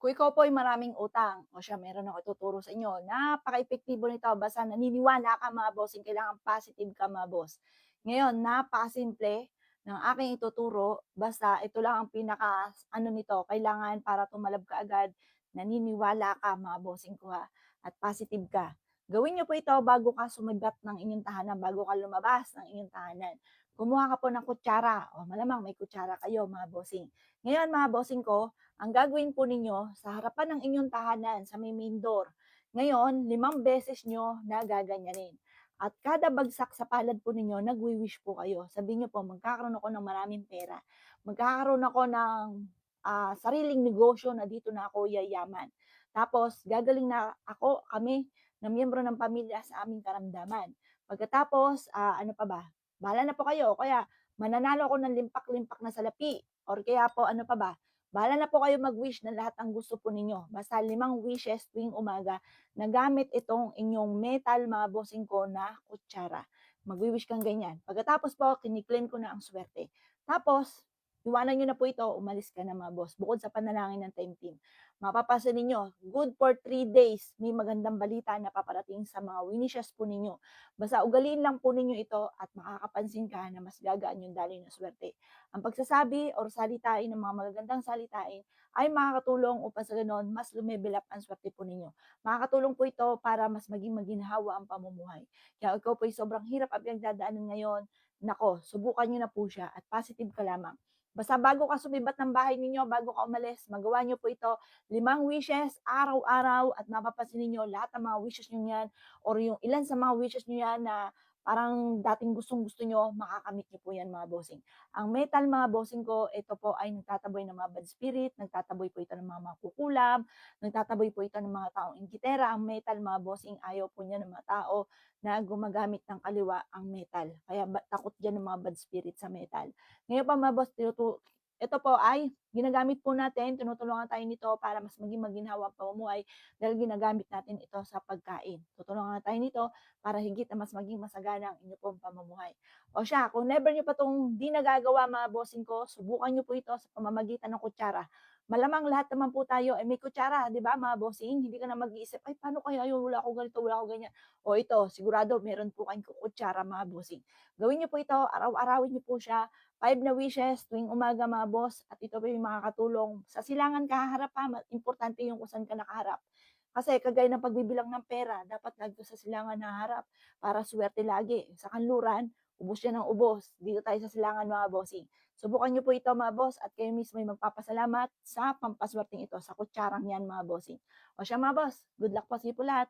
Kung ikaw po ay maraming utang, o siya meron ako ituturo sa inyo, napaka-epektibo nito basta naniniwala ka mga bossing, kailangan positive ka mga boss. Ngayon, napakasimple ng aking ituturo, basta ito lang ang pinaka ano nito, kailangan para tumalab ka agad, naniniwala ka mga bossing ko ha, at positive ka. Gawin niyo po ito bago ka sumibat ng inyong tahanan, bago ka lumabas ng inyong tahanan. Kumuha ka po ng kutsara, o malamang may kutsara kayo mga bossing. Ngayon mga bossing ko, ang gagawin po ninyo sa harapan ng inyong tahanan sa may main door, ngayon 5 beses niyo na gaganyanin. At kada bagsak sa palad po ninyo, nagwi-wish po kayo. Sabihin niyo po, magkakaroon ako ng maraming pera. Magkakaroon ako ng sariling negosyo na dito na ako yayaman. Tapos, gagaling na ako, kami, na miyembro ng pamilya sa aming karamdaman. Pagkatapos, ano pa ba? Bahala na po kayo. Kaya, mananalo ako ng limpak-limpak na salapi. Or kaya po, ano pa ba? Bahala na po kayo mag-wish ng lahat ng gusto po ninyo. Basta 5 wishes tuwing umaga na gamit itong inyong metal mga bossing ko na kutsara. Magwi-wish kang ganyan. Pagkatapos po, kini-claim ko na ang swerte. Tapos, iwanan niyo na po ito, umalis ka na mga boss. Bukod sa panalangin ng time team. Mapapansin ninyo, good for 3 days, may magandang balita na paparating sa mga winishes po ninyo. Basta ugaliin lang po ninyo ito at makakapansin ka na mas gagaan yung daloy ng swerte. Ang pagsasabi or salitain ng mga magagandang salitain ay makakatulong upang sa gano'n mas lumevel up ang swerte po ninyo. Makakatulong po ito para mas maging maginhawa ang pamumuhay. Kaya ikaw po ay sobrang hirap ang pinagdadaanan ngayon, nako, subukan niyo na po siya at positive ka lamang. Basta bago ka sumibat ng bahay ninyo, bago ka umalis, magawa niyo po ito, 5 wishes, araw-araw, at mapapansin ninyo lahat ng mga wishes niyo yan or yung ilan sa mga wishes niyo yan na parang dating gustong-gusto niyo, makakamit niyo po yan mga bossing. Ang metal mga bossing ko, ito po ay nagtataboy ng mga bad spirit, nagtataboy po ito ng mga makukulam, nagtataboy po ito ng mga taong inggitera. Ang metal mga bossing, ayaw po niya ng mga tao na gumagamit ng kaliwa ang metal. Kaya takot diyan ng mga bad spirit sa metal. Ngayon pa mga boss, ito po ay ginagamit po natin, tinutulungan tayo nito para mas maging maginhawa ang pamumuhay dahil ginagamit natin ito sa pagkain. Tutulungan tayo nito para higit na mas maging masagana ang inyo pong pamumuhay. O siya, kung never nyo pa itong di nagagawa mga bossing ko, subukan nyo po ito sa pamamagitan ng kutsara. Malamang lahat naman po tayo ay may kutsara, di ba mga bossing? Hindi ka na mag-iisip, ay paano kaya yun, wala ako ganito, wala ako ganyan. O ito, sigurado meron po kayong kutsara mga bossing. Gawin nyo po ito, araw-arawin nyo po siya, 5 wishes tuwing umaga mga boss, at ito po yung makakatulong. Sa silangan ka haharap ha, importante yung kung saan ka nakaharap. Kasi kagaya ng pagbibilang ng pera, dapat lagi ka sa silangan haharap para swerte lagi. Sa kanluran, ubos yan ng ubos. Dito tayo sa silangan mga bossing. Subukan niyo po ito mga boss at kayo mismo ay magpapasalamat sa pampaswerteng ito, sa kutsarang yan mga bossing. O siya mga boss, good luck po sa iyo po lahat.